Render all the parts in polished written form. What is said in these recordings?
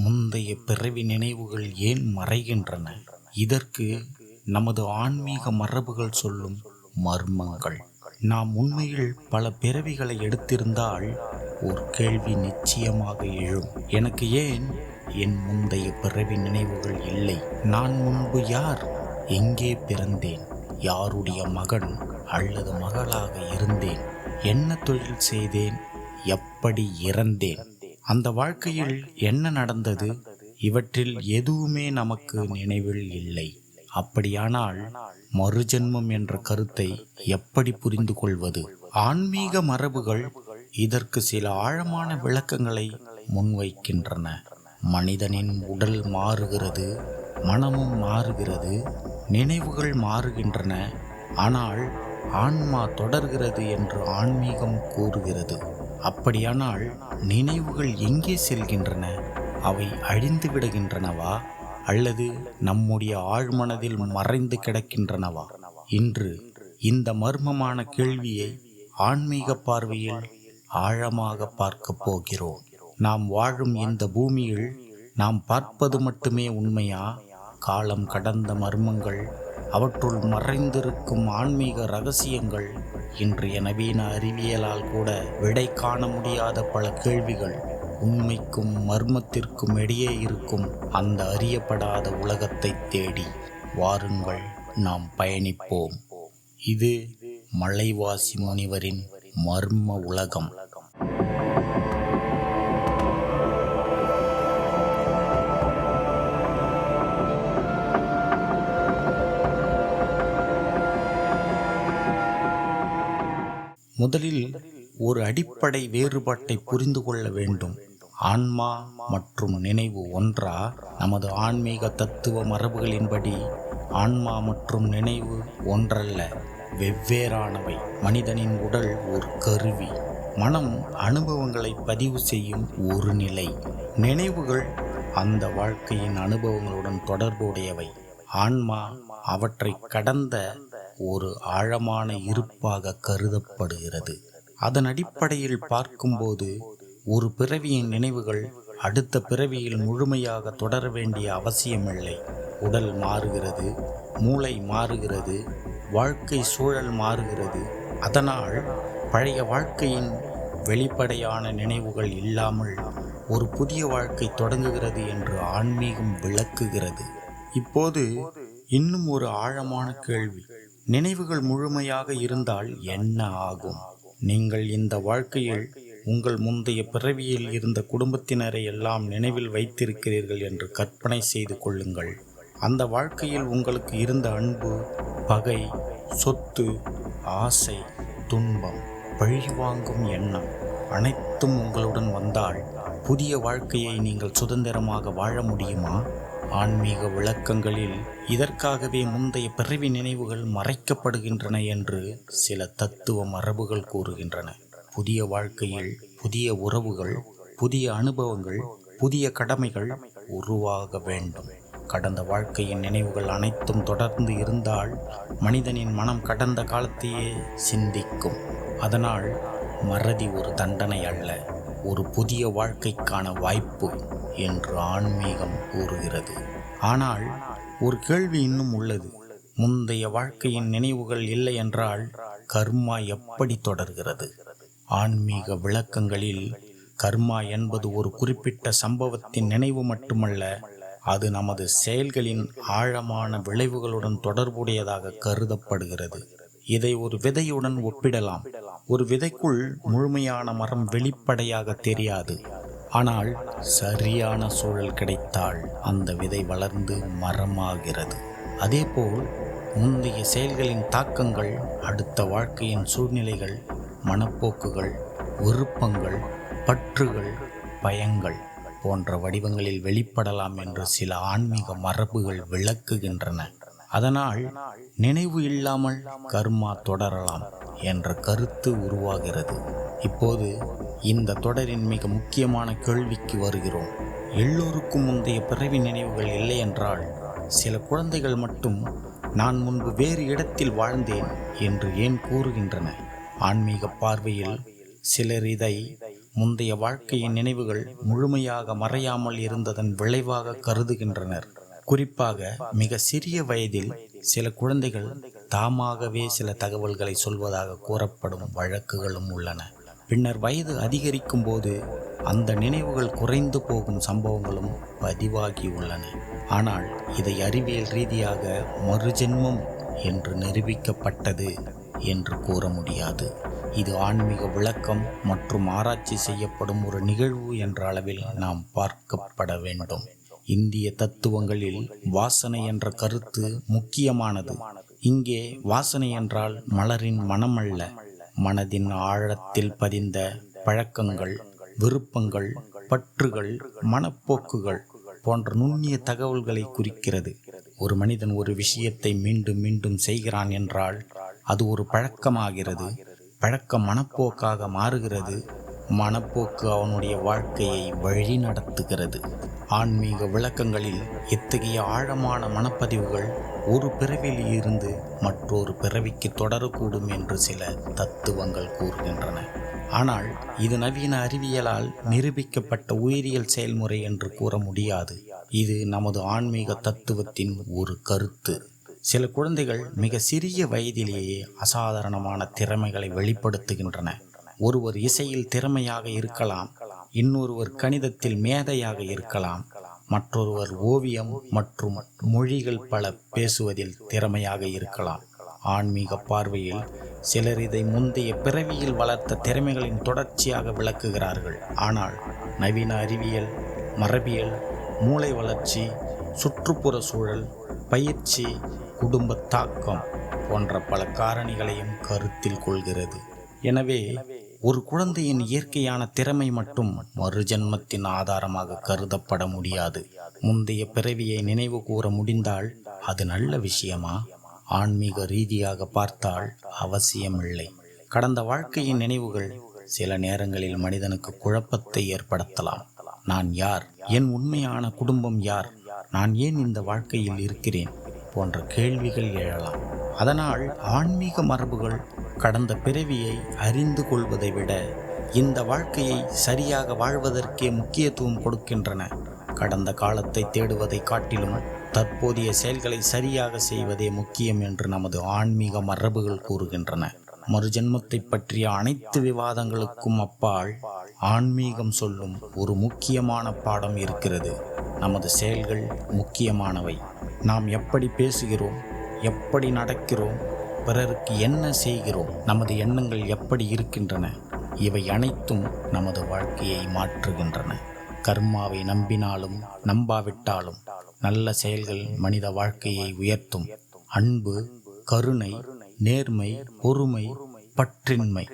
முந்தைய பிறவி நினைவுகள் ஏன் மறைகின்றன? இதற்கு நமது ஆன்மீக மரபுகள் சொல்லும் மர்மங்கள். நாம் உண்மையில் பல பிறவிகளை எடுத்திருந்தால் ஒரு கேள்வி நிச்சயமாக எழும். எனக்கு ஏன் என் முந்தைய பிறவி நினைவுகள் இல்லை? நான் முன்பு யார்? எங்கே பிறந்தேன்? யாருடைய மகன் அல்லது மகளாக இருந்தேன்? என்ன தொழில் செய்தேன்? எப்படி இறந்தேன்? அந்த வாழ்க்கையில் என்ன நடந்தது? இவற்றில் எதுவுமே நமக்கு நினைவில் இல்லை. அப்படியானால் மறுஜென்மம் என்ற கருத்தை எப்படி புரிந்து கொள்வது? ஆன்மீக மரபுகள் இதற்கு சில ஆழமான விளக்கங்களை முன்வைக்கின்றன. மனிதனின் உடல் மாறுகிறது, மனமும் மாறுகிறது, நினைவுகள் மாறுகின்றன, ஆனால் ஆன்மா தொடர்கிறது என்று ஆன்மீகம் கூறுகிறது. அப்படியானால் நினைவுகள் எங்கே செல்கின்றன? அவை அழிந்து விடுகின்றனவா அல்லது நம்முடைய ஆழ்மனதில் மறைந்து கிடக்கின்றனவா? இன்று இந்த மர்மமான கேள்வியை ஆன்மீக பார்வையில் ஆழமாக பார்க்க போகிறோம். நாம் வாழும் இந்த பூமியில் நாம் பார்ப்பது மட்டுமே உண்மையா? காலம் கடந்த மர்மங்கள், அவற்றுள் மறைந்திருக்கும் ஆன்மீக ரகசியங்கள், இன்றைய நவீன அறிவியலால் கூட விடை காண முடியாத பல கேள்விகள். உண்மைக்கும் மர்மத்திற்கும் இடையே இருக்கும் அந்த அறியப்படாத உலகத்தை தேடி வாருங்கள், நாம் பயணிப்போம். இது மலைவாசி முனிவரின் மர்ம உலகம். முதலில் ஒரு அடிப்படை வேறுபாட்டை புரிந்து கொள்ள வேண்டும். ஆன்மா மற்றும் நினைவு ஒன்றா? நமது ஆன்மீக தத்துவ மரபுகளின்படி ஆன்மா மற்றும் நினைவு ஒன்றல்ல, வெவ்வேறானவை. மனிதனின் உடல் ஒரு கருவி, மனம் அனுபவங்களை பதிவு செய்யும் ஒரு நிலை, நினைவுகள் அந்த வாழ்க்கையின் அனுபவங்களுடன் தொடர்புடையவை. ஆன்மா அவற்றை கடந்த ஒரு ஆழமான இருப்பாக கருதப்படுகிறது. அதன் அடிப்படையில் பார்க்கும்போது ஒரு பிறவியின் நினைவுகள் அடுத்த பிறவியில் முழுமையாக தொடர வேண்டிய அவசியமில்லை. உடல் மாறுகிறது, மூளை மாறுகிறது, வாழ்க்கை சூழல் மாறுகிறது. அதனால் பழைய வாழ்க்கையின் வெளிப்படையான நினைவுகள் இல்லாமல் ஒரு புதிய வாழ்க்கை தொடங்குகிறது என்று ஆன்மீகம் விளக்குகிறது. இப்போது இன்னும் ஒரு ஆழமான கேள்வி: நினைவுகள் முழுமையாக இருந்தால் என்ன ஆகும்? நீங்கள் இந்த வாழ்க்கையில் உங்கள் முந்தைய பிறவியில் இருந்த குடும்பத்தினரை எல்லாம் நினைவில் வைத்திருக்கிறீர்கள் என்று கற்பனை செய்து கொள்ளுங்கள். அந்த வாழ்க்கையில் உங்களுக்கு இருந்த அன்பு, பகை, சொத்து, ஆசை, துன்பம், பழிவாங்கும் எண்ணம் அனைத்தும் உங்களுடன் வந்தால் புதிய வாழ்க்கையை நீங்கள் சுதந்திரமாக வாழ முடியுமா? ஆன்மீக விளக்கங்களில் இதற்காகவே முந்தைய பிறவி நினைவுகள் மறைக்கப்படுகின்றன என்று சில தத்துவ மரபுகள் கூறுகின்றன. புதிய வாழ்க்கையில் புதிய உறவுகள், புதிய அனுபவங்கள், புதிய கடமைகள் உருவாக வேண்டும். கடந்த வாழ்க்கையின் நினைவுகள் அனைத்தும் தொடர்ந்து இருந்தால் மனிதனின் மனம் கடந்த காலத்தையே சிந்திக்கும். அதனால் மறதி ஒரு தண்டனை அல்ல, ஒரு புதிய வாழ்க்கைக்கான வாய்ப்பு என்று ஆன்மீகம் கூறுகிறது. ஆனால் ஒரு கேள்வி இன்னும் உள்ளது. முந்தைய வாழ்க்கையின் நினைவுகள் இல்லை என்றால் கர்மா எப்படி தொடர்கிறது? ஆன்மீக விளக்கங்களில் கர்மா என்பது ஒரு குறிப்பிட்ட சம்பவத்தின் நினைவு மட்டுமல்ல, அது நமது செயல்களின் ஆழமான விளைவுகளுடன் தொடர்புடையதாக கருதப்படுகிறது. இதை ஒரு விதையுடன் ஒப்பிடலாம். ஒரு விதைக்குள் முழுமையான மரம் வெளிப்படையாக தெரியாது. ஆனால் சரியான சூழல் கிடைத்தால் அந்த விதை வளர்ந்து மரமாகிறது. அதேபோல் முந்தைய செயல்களின் தாக்கங்கள் அடுத்த வாழ்க்கையின் சூழ்நிலைகள், மனப்போக்குகள், விருப்பங்கள், பற்றுகள், பயங்கள் போன்ற வடிவங்களில் வெளிப்படலாம் என்று சில ஆன்மீக மரபுகள் விளக்குகின்றன. அதனால் நினைவு இல்லாமல் கர்மா தொடரலாம் என்ற கருத்து உருவாகிறது. இப்போது இந்த தொடரின் மிக முக்கியமான கேள்விக்கு வருகிறோம். எல்லோருக்கும் முந்தைய பிறவி நினைவுகள் இல்லை என்றால் சில குழந்தைகள் மட்டும் நான் முன்பு வேறு இடத்தில் வாழ்ந்தேன் என்று ஏன் கூறுகின்றன? ஆன்மீக பார்வையில் சிலர் இதை முந்தைய வாழ்க்கையின் நினைவுகள் முழுமையாக மறையாமல் இருந்ததன் விளைவாக கருதுகின்றனர். குறிப்பாக மிக சிறிய வயதில் சில குழந்தைகள் தாமாகவே சில தகவல்களை சொல்வதாக கூறப்படும் வழக்குகளும் உள்ளன. பின்னர் வயது அதிகரிக்கும் போது அந்த நினைவுகள் குறைந்து போகும் சம்பவங்களும் பதிவாகியுள்ளன. ஆனால் இதை அறிவியல் ரீதியாக மறுஜென்மம் என்று நிரூபிக்கப்பட்டது என்று கூற முடியாது. இது ஆன்மீக விளக்கம் மற்றும் ஆராய்ச்சி செய்யப்படும் ஒரு நிகழ்வு என்ற அளவில் நாம் பார்க்கப்பட வேண்டும். இந்திய தத்துவங்களில் வாசனை என்ற கருத்து முக்கியமானது. இங்கே வாசனை என்றால் மலரின் மனம் அல்ல, மனதின் ஆழத்தில் பதிந்த பழக்கங்கள், விருப்பங்கள், பற்றுகள், மனப்போக்குகள் போன்ற நுண்ணிய தகவல்களை குறிக்கிறது. ஒரு மனிதன் ஒரு விஷயத்தை மீண்டும் மீண்டும் செய்கிறான் என்றால் அது ஒரு பழக்கமாகிறது. பழக்கம் மனப்போக்காக மாறுகிறது. மனப்போக்கு அவனுடைய வாழ்க்கையை வழி நடத்துகிறது. ஆன்மீக விளக்கங்களில் இத்தகைய ஆழமான மனப்பதிவுகள் ஒரு பிறவியில் இருந்து மற்றொரு பிறவிக்கு தொடரக்கூடும் என்று சில தத்துவங்கள் கூறுகின்றன. ஆனால் இது நவீன அறிவியலால் நிரூபிக்கப்பட்ட உயிரியல் செயல்முறை என்று கூற முடியாது. இது நமது ஆன்மீக தத்துவத்தின் ஒரு கருத்து. சில குழந்தைகள் மிக சிறிய வயதிலேயே அசாதாரணமான திறமைகளை வெளிப்படுத்துகின்றன. ஒருவர் இசையில் திறமையாக இருக்கலாம், இன்னொருவர் கணிதத்தில் மேதையாக இருக்கலாம், மற்றொருவர் ஓவியம் மற்றும் மொழிகள் பல பேசுவதில் திறமையாக இருக்கலாம். ஆன்மீக பார்வையில் சிலர் இதை முந்தைய பிறவியில் வளர்த்த திறமைகளின் தொடர்ச்சியாக விளக்குகிறார்கள். ஆனால் நவீன அறிவியல், மரபியல், மூளை வளர்ச்சி, சுற்றுப்புற சூழல், பயிற்சி, குடும்ப தாக்கம் போன்ற பல காரணிகளையும் கருத்தில் கொள்கிறது. எனவே ஒரு குழந்தையின் இயற்கையான திறமை மட்டும் மறுஜென்மத்தின் ஆதாரமாக கருதப்பட முடியாது. முந்தைய பிறவியை நினைவு கூற முடிந்தால் அது நல்ல விஷயமா? ஆன்மீக ரீதியாக பார்த்தால் அவசியமில்லை. கடந்த வாழ்க்கையின் நினைவுகள் சில நேரங்களில் மனிதனுக்கு குழப்பத்தை ஏற்படுத்தலாம். நான் யார்? என் உண்மையான குடும்பம் யார்? நான் ஏன் இந்த வாழ்க்கையில் இருக்கிறேன் போன்ற கேள்விகள் எழலாம். அதனால் ஆன்மீக மரபுகள் கடந்த பிறவியை அறிந்து கொள்வதை விட இந்த வாழ்க்கையை சரியாக வாழ்வதற்கே முக்கியத்துவம் கொடுக்கின்றன. கடந்த காலத்தை தேடுவதை காட்டிலும் தற்போதைய செயல்களை சரியாக செய்வதே முக்கியம் என்று நமது ஆன்மீக மரபுகள் கூறுகின்றன. மறுஜென்மத்தை பற்றிய அனைத்து விவாதங்களுக்கும் அப்பால் ஆன்மீகம் சொல்லும் ஒரு முக்கியமான பாடம் இருக்கிறது. நமது செயல்கள் முக்கியமானவை. நாம் எப்படி பேசுகிறோம், எப்படி நடக்கிறோம், பிறருக்கு என்ன செய்கிறோம், நமது எண்ணங்கள் எப்படி இருக்கின்றன, இவை அனைத்தும் நமது வாழ்க்கையை மாற்றுகின்றன. கர்மாவை நம்பினாலும் நம்பாவிட்டாலும் நல்ல செயல்கள் மனித வாழ்க்கையை உயர்த்தும். அன்பு, கருணை, நேர்மை, பொறுமை, பற்றின்மை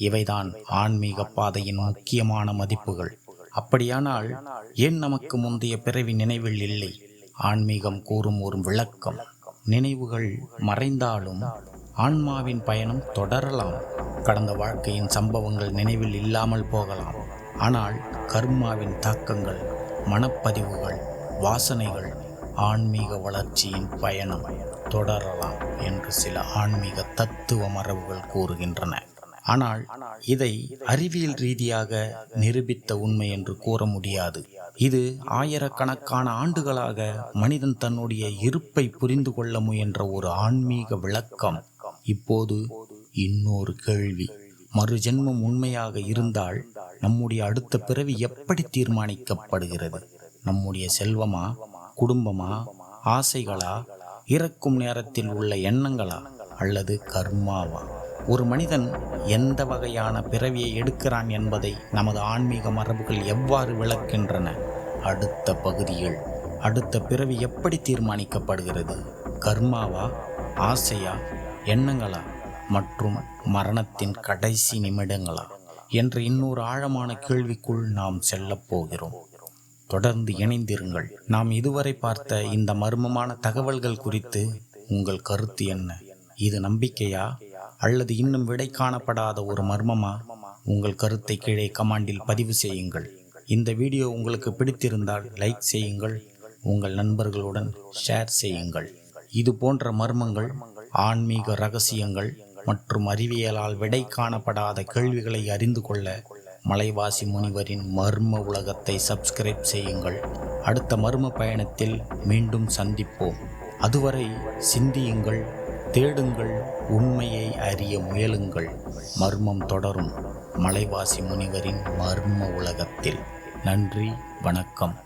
இவைதான் ஆன்மீக பாதையின் முக்கியமான மதிப்புகள். அப்படியானால் ஏன் நமக்கு முந்தைய பிறவி நினைவில் இல்லை? ஆன்மீகம் கூறும் ஒரு விளக்கம்: நினைவுகள் மறைந்தாலும் ஆன்மாவின் பயணம் தொடரலாம். கடந்த வாழ்க்கையின் சம்பவங்கள் நினைவில் இல்லாமல் போகலாம், ஆனால் கர்மாவின் தாக்கங்கள், மனப்பதிவுகள், வாசனைகள், ஆன்மீக வளர்ச்சியின் பயணம் தொடரலாம் என்று சில ஆன்மீக தத்துவ மரபுகள் கூறுகின்றன. ஆனால் இதை அறிவியல் ரீதியாக நிரூபித்த உண்மை என்று கூற முடியாது. இது ஆயிரக்கணக்கான ஆண்டுகளாக மனிதன் தன்னுடைய இருப்பை புரிந்து கொள்ள முயன்ற ஒரு ஆன்மீக விளக்கம். இப்போது இன்னொரு கேள்வி: மறுஜென்மம் உண்மையாக இருந்தால் நம்முடைய அடுத்த பிறவி எப்படி தீர்மானிக்கப்படுகிறது? நம்முடைய செல்வமா, குடும்பமா, ஆசைகளா, இறக்கும் நேரத்தில் உள்ள எண்ணங்களா, அல்லது கர்மாவா? ஒரு மனிதன் எந்த வகையான பிறவியை எடுக்கிறான் என்பதை நமது ஆன்மீக மரபுகள் எவ்வாறு விளக்கின்றன? அடுத்த பகுதியில் அடுத்த பிறவி எப்படி தீர்மானிக்கப்படுகிறது? கர்மாவா, ஆசையா, எண்ணங்களா, மற்றும் மரணத்தின் கடைசி நிமிடங்களா என்ற இன்னொரு ஆழமான கேள்விக்குள் நாம் செல்லப் போகிறோம். தொடர்ந்து இணைந்திருங்கள். நாம் இதுவரை பார்த்த இந்த மர்மமான தகவல்கள் குறித்து உங்கள் கருத்து என்ன? இது நம்பிக்கையா அல்லது இன்னும் விடை காணப்படாத ஒரு மர்மமா? உங்கள் கருத்தை கீழே கமெண்டில் பதிவு செய்யுங்கள். இந்த வீடியோ உங்களுக்கு பிடித்திருந்தால் லைக் செய்யுங்கள், உங்கள் நண்பர்களுடன் ஷேர் செய்யுங்கள். இது போன்ற மர்மங்கள், ஆன்மீக ரகசியங்கள் மற்றும் அறிவியலால் விடை காணப்படாத கேள்விகளை அறிந்து கொள்ள மலைவாசி முனிவரின் மர்ம உலகத்தை சப்ஸ்கிரைப் செய்யுங்கள். அடுத்த மர்ம பயணத்தில் மீண்டும் சந்திப்போம். அதுவரை சிந்தியுங்கள், தேடுங்கள், உண்மையை அறிய முயலுங்கள். மர்மம் தொடரும் மலைவாசி முனிவரின் மர்ம உலகத்தில். நன்றி, வணக்கம்.